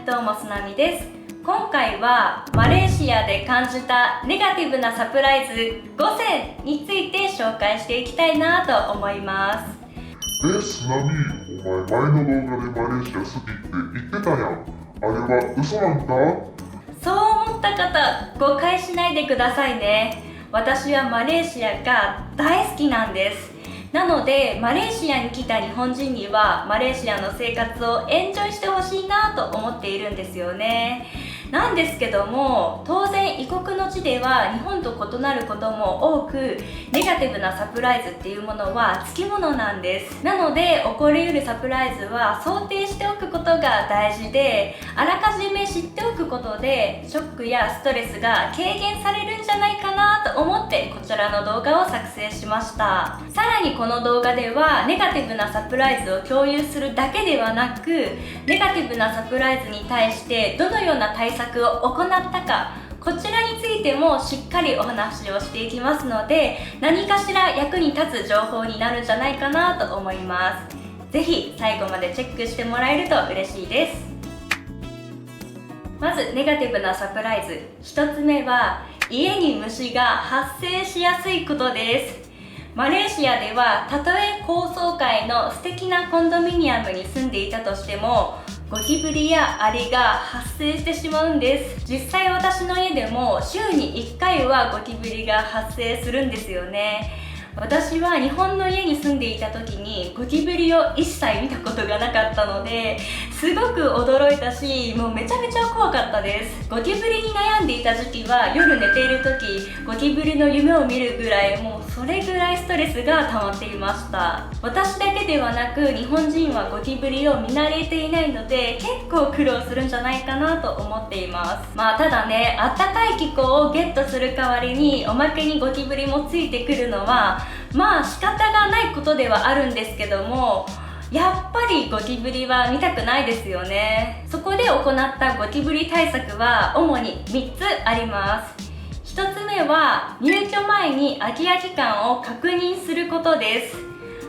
どうもすなみです。今回はマレーシアで感じたネガティブなサプライズ5選について紹介していきたいなと思います。スナミ、お前前の動画でマレーシア好きって言ってたやん。あれは嘘なんか？そう思った方、誤解しないでくださいね。私はマレーシアが大好きなんです。なのでマレーシアに来た日本人にはマレーシアの生活をエンジョイしてほしいなと思っているんですよね。なんですけども、当然異国の地では日本と異なることも多く、ネガティブなサプライズっていうものはつきものなんです。なので起こりうるサプライズは想定しておくことが大事で、あらかじめ知っておくことでショックやストレスが軽減されるんじゃないかなと思ってこちらの動画を作成しました。さらにこの動画ではネガティブなサプライズを共有するだけではなく、ネガティブなサプライズに対してどのような対策を行ったか、こちらについてもしっかりお話をしていきますので、何かしら役に立つ情報になるんじゃないかなと思います。ぜひ最後までチェックしてもらえると嬉しいです。まずネガティブなサプライズ1つ目は、家に虫が発生しやすいことです。マレーシアではたとえ高層階の素敵なコンドミニアムに住んでいたとしても、ゴキブリやアリが発生してしまうんです。実際私の家でも週に1回はゴキブリが発生するんですよね。私は日本の家に住んでいた時にゴキブリを一切見たことがなかったので、すごく驚いたし、もうめちゃめちゃ怖かったです。ゴキブリに悩んでいた時期は、夜寝ている時ゴキブリの夢を見るぐらい、もうそれぐらいストレスが溜まっていました。私だけではなく日本人はゴキブリを見慣れていないので、結構苦労するんじゃないかなと思っています。ただね、あったかい気候をゲットする代わりにおまけにゴキブリもついてくるのは仕方がないことではあるんですけども、やっぱりゴキブリは見たくないですよね。そこで行ったゴキブリ対策は主に3つあります。1つ目は、入居前に空き家期間を確認することです。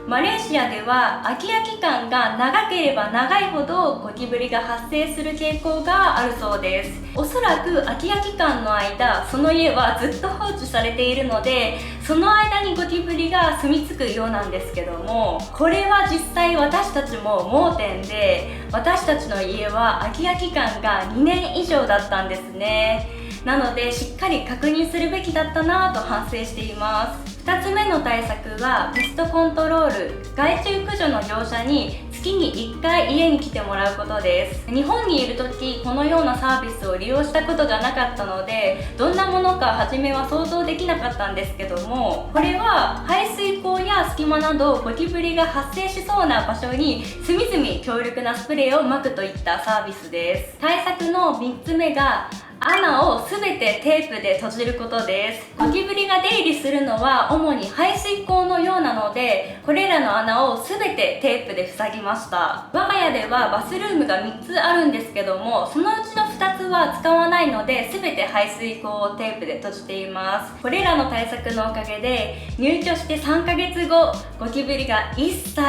マレーシアでは空き家期間が長ければ長いほどゴキブリが発生する傾向があるそうです。おそらく空き家期間の間、その家はずっと放置されているので、その間にゴキブリが住み着くようなんですけども、これは実際私たちも盲点で、私たちの家は空き家期間が2年以上だったんですね。なのでしっかり確認するべきだったなぁと反省しています。2つ目の対策はペストコントロール。害虫駆除の業者に月に1回家に来てもらうことです。日本にいる時このようなサービスを利用したことがなかったので、どんなものか初めは想像できなかったんですけども、これは排水口や隙間などゴキブリが発生しそうな場所に隅々強力なスプレーを撒くといったサービスです。対策の3つ目が、穴をすべてテープで閉じることです。ゴキブリが出入りするのは主に排水口のようなので、これらの穴をすべてテープで塞ぎました。我が家ではバスルームが3つあるんですけども、そのうちの2つは使わないので、すべて排水口をテープで閉じています。これらの対策のおかげで入居して3ヶ月後、ゴキブリが一切現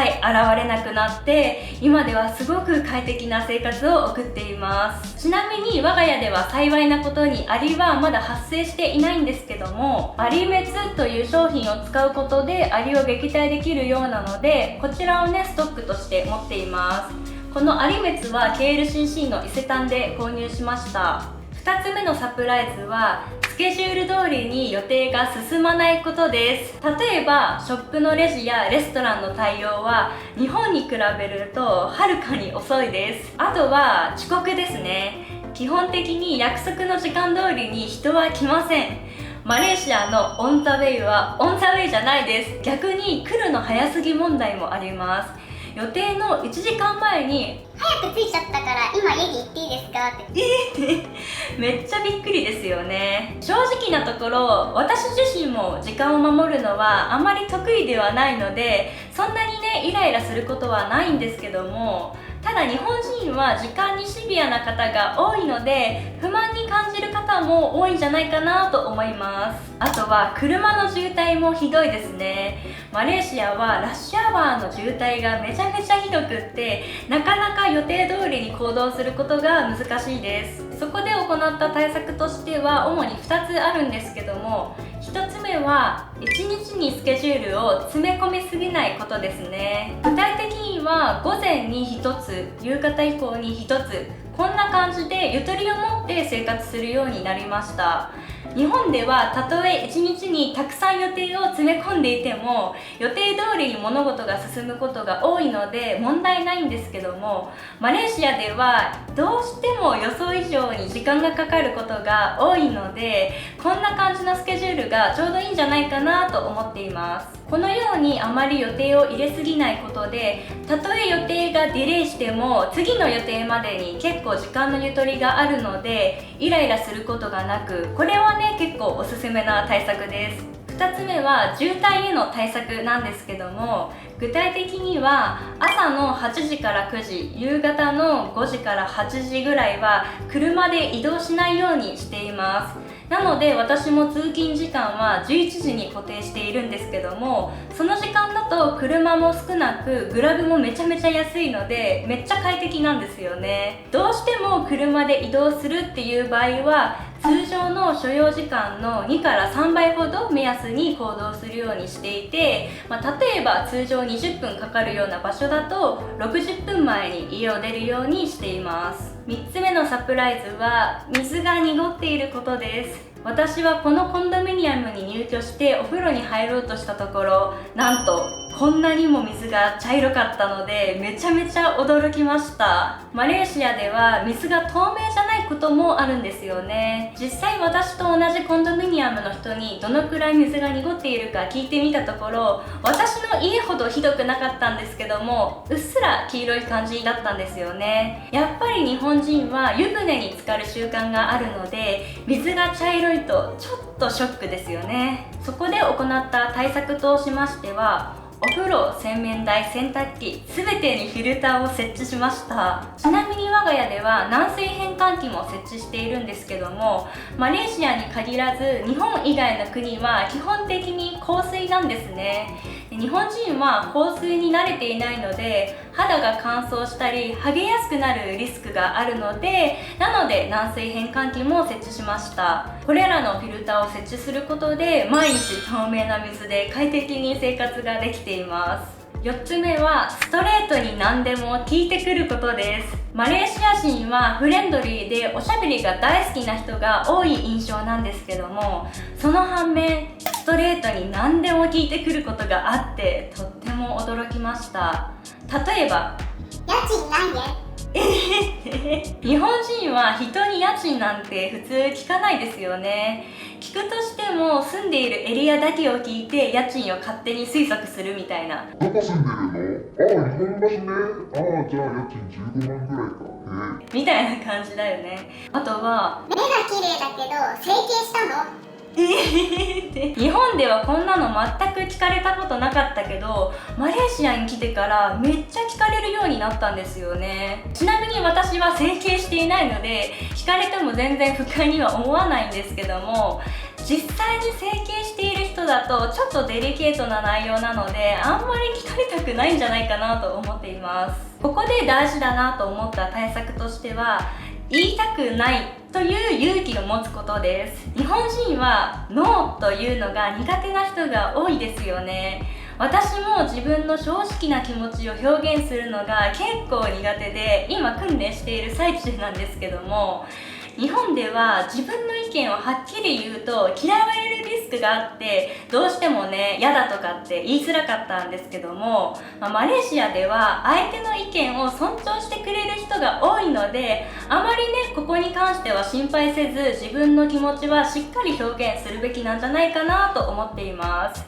れなくなって、今ではすごく快適な生活を送っています。ちなみに我が家では幸いなことにアリはまだ発生していないんですけども、アリ滅という商品を使うことでアリを撃退できるようなので、こちらをねストックとして持っています。このアリ滅は KLCC の伊勢丹で購入しました。2つ目のサプライズは、スケジュール通りに予定が進まないことです。例えばショップのレジやレストランの対応は日本に比べるとはるかに遅いです。あとは遅刻ですね。基本的に約束の時間通りに人は来ません。マレーシアのオンザウェイはオンザウェイじゃないです。逆に来るの早すぎ問題もあります。予定の1時間前に早く着いちゃったから今家に行っていいですかってめっちゃびっくりですよね。正直なところ、私自身も時間を守るのはあまり得意ではないので、そんなにねイライラすることはないんですけども、ただ日本人は時間にシビアな方が多いので、不満に感じる方も多いんじゃないかなと思います。あとは車の渋滞もひどいですね。マレーシアはラッシュアワーの渋滞がめちゃめちゃひどくって、なかなか予定通りに行動することが難しいです。そこで行った対策としては主に2つあるんですけども、1つ目は1日にスケジュールを詰め込みすぎないことですね。具体的には午前に1つ、夕方以降に1つ、こんな感じでゆとりを持って生活するようになりました。日本ではたとえ1日にたくさん予定を詰め込んでいても予定通りに物事が進むことが多いので問題ないんですけども、マレーシアではどうしても予想以上に時間がかかることが多いので、こんな感じのスケジュールがちょうどいいんじゃないかなと思っています。このようにあまり予定を入れすぎないことで、たとえ予定がディレイしても次の予定までに結構時間のゆとりがあるのでイライラすることがなく、これはね結構おすすめな対策です。2つ目は渋滞への対策なんですけども、具体的には朝の8時から9時、夕方の5時から8時ぐらいは車で移動しないようにしています。なので私も通勤時間は11時に固定しているんですけども、その時間だと車も少なくグラブもめちゃめちゃ安いのでめっちゃ快適なんですよね。どうしても車で移動するっていう場合は通常の所要時間の2から3倍ほど目安に行動するようにしていて、例えば通常20分かかるような場所だと60分前に家を出るようにしています。3つ目のサプライズは水が濁っていることです。私はこのコンドミニアムに入居してお風呂に入ろうとしたところ、なんとこんなにも水が茶色かったのでめちゃめちゃ驚きました。マレーシアでは水が透明じゃないこともあるんですよね。実際私と同じコンドミニアムの人にどのくらい水が濁っているか聞いてみたところ、私の家ほどひどくなかったんですけども、うっすら黄色い感じだったんですよね。やっぱり日本人は湯船に浸かる習慣があるので、水が茶色いとちょっとショックですよね。そこで行った対策としましては、お風呂、洗面台、洗濯機、すべてにフィルターを設置しました。ちなみに我が家では軟水変換器も設置しているんですけども、マレーシアに限らず日本以外の国は基本的に硬水なんですね。日本人は硬水に慣れていないので肌が乾燥したり剥げやすくなるリスクがあるので、軟水変換器も設置しました。これらのフィルターを設置することで毎日透明な水で快適に生活ができています。4つ目はストレートに何でも聞いてくることです。マレーシア人はフレンドリーでおしゃべりが大好きな人が多い印象なんですけども、その反面ストレートに何でも聞いてくることがあってとっても驚きました。例えば、家賃何円？日本人は人に家賃なんて普通聞かないですよね。聞くとしても住んでいるエリアだけを聞いて家賃を勝手に推測するみたいな。どこ住んでるの？日本橋ね。じゃあ家賃15万ぐらいか。みたいな感じだよね。あとは、目が綺麗だけど整形したの？日本ではこんなの全く聞かれたことなかったけど、マレーシアに来てからめっちゃ聞かれるようになったんですよね。ちなみに私は整形していないので聞かれても全然不快には思わないんですけども、実際に整形している人だとちょっとデリケートな内容なのであんまり聞かれたくないんじゃないかなと思っています。ここで大事だなと思った対策としては、言いたくないという勇気を持つことです。日本人はノーというのが苦手な人が多いですよね。私も自分の正直な気持ちを表現するのが結構苦手で今訓練している最中なんですけども、日本では自分の意見をはっきり言うと嫌われるリスクがあってどうしてもね嫌だとかって言いづらかったんですけども、マレーシアでは相手の意見を尊重してくれる人が多いのであまりねここに関しては心配せず自分の気持ちはしっかり表現するべきなんじゃないかなと思っています。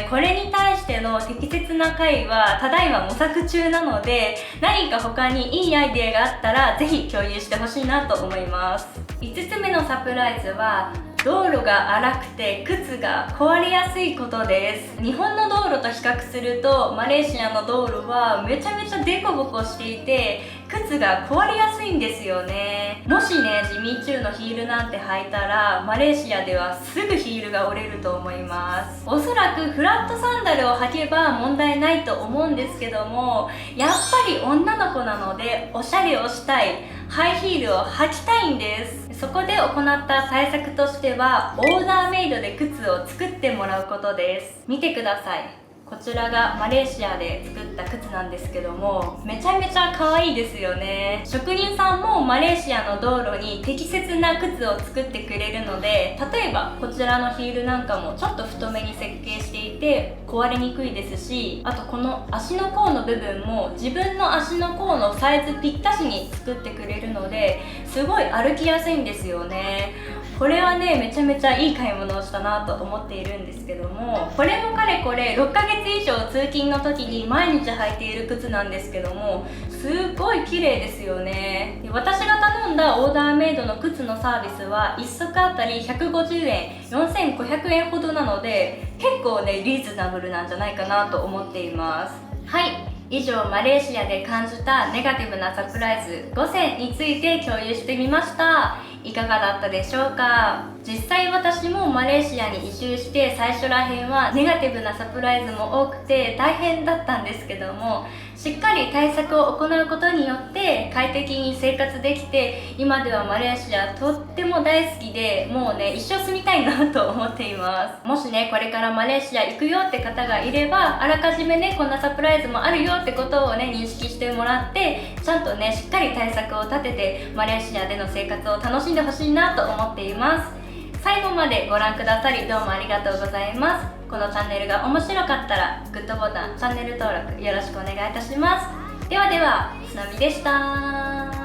これに対しての適切な回はただいま模索中なので、何か他にいいアイデアがあったらぜひ共有してほしいなと思います。ます5つ目のサプライズは道路が荒くて靴が壊れやすいことです。日本の道路と比較するとマレーシアの道路はめちゃめちゃデコボコしていて靴が壊れやすいんですよね。もしねジミーチューのヒールなんて履いたらマレーシアではすぐヒールが折れると思います。おそらくフラットサンダルを履けば問題ないと思うんですけども、やっぱり女の子なのでおしゃれをしたい、ハイヒールを履きたいんです。そこで行った対策としてはオーダーメイドで靴を作ってもらうことです。見てください、こちらがマレーシアで作った靴なんですけども、めちゃめちゃ可愛いですよね。職人さんもマレーシアの道路に適切な靴を作ってくれるので、例えばこちらのヒールなんかもちょっと太めに設計していて壊れにくいですし、あとこの足の甲の部分も自分の足の甲のサイズぴったしに作ってくれるのですごい歩きやすいんですよね。これはねめちゃめちゃいい買い物をしたなと思っているんですけども、これもかれこれ6ヶ月以上通勤の時に毎日履いている靴なんですけども、すっごい綺麗ですよね。私が頼んだオーダーメイドの靴のサービスは1足あたり150円4500円ほどなので結構ねリーズナブルなんじゃないかなと思っています。はい、以上マレーシアで感じたネガティブなサプライズ5選について共有してみました。いかがだったでしょうか。実際私もマレーシアに移住して最初らへんはネガティブなサプライズも多くて大変だったんですけども、しっかり対策を行うことによって快適に生活できて、今ではマレーシアとっても大好きで、もうね一生住みたいなと思っています。もしねこれからマレーシア行くよって方がいれば、あらかじめねこんなサプライズもあるよってことをね認識してもらって、ちゃんとねしっかり対策を立ててマレーシアでの生活を楽しんでほしいなと思っています。最後までご覧くださりどうもありがとうございます。このチャンネルが面白かったらグッドボタン、チャンネル登録よろしくお願いいたします。ではでは、つなみでした。